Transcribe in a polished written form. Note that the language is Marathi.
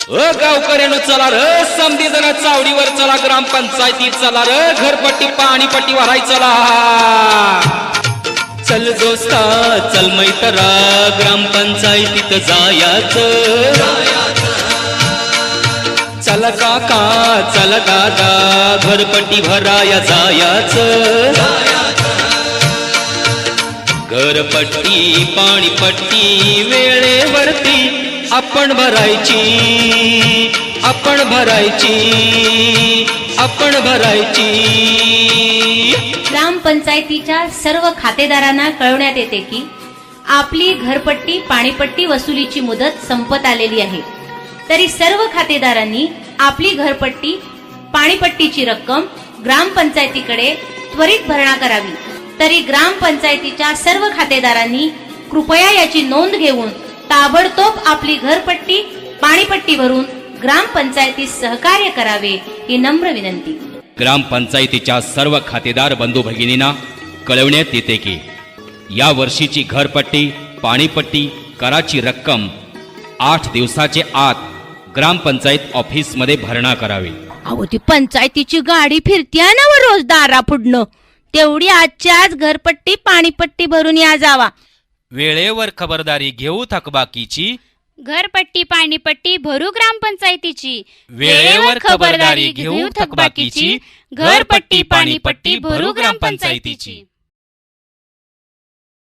गावकऱ्यानं चला र, समधी जण चावडीवर चला, ग्रामपंचायतीत चला र, घरपट्टी पाणीपट्टी भराय चला. चल दोस्ता चल मैत्रा, ग्रामपंचायतीत जायाचं. चल काका चल दादा, घरपट्टी भराया जायाचं. घरपट्टी पाणीपट्टी वेळेवरती आपण भरायची, आपण भरायची, आपण भरायची. ग्रामपंचायतीच्या सर्व खातेदारांना कळवण्यात येते की आपली घरपट्टी पाणीपट्टी वसुलीची मुदत संपत आलेली आहे. तरी सर्व खातेदारांनी आपली घरपट्टी पाणीपट्टीची रक्कम ग्रामपंचायतीकडे त्वरित भरणा करावी. तरी ग्रामपंचायतीच्या सर्व खातेदारांनी कृपया याची नोंद घेऊन ताबडतोब आपली घरपट्टी पाणीपट्टी भरून ग्रामपंचायतीस सहकार्य करावे ही नम्र विनंती. ग्रामपंचायतीच्या सर्व खातेदार बंधू भगिनींना कळवण्यात येते की या वर्षीची घरपट्टी पाणीपट्टी कराची रक्कम 8 दिवसाच्या आत ग्रामपंचायत ऑफिस मध्ये भरणा करावी. अहो ती पंचायतीची गाडी फिरतीये ना व रोज दारा पुढणं, तेवढी आजच्या आज घरपट्टी पाणीपट्टी भरून या जावा. वेळेवर खबरदारी घेऊ थकबाकीची, घरपट्टी पाणीपट्टी भरू ग्रामपंचायतीची. वेळेवर खबरदारी घेऊ थकबाकीची, घरपट्टी पाणीपट्टी भरू ग्रामपंचायतीची.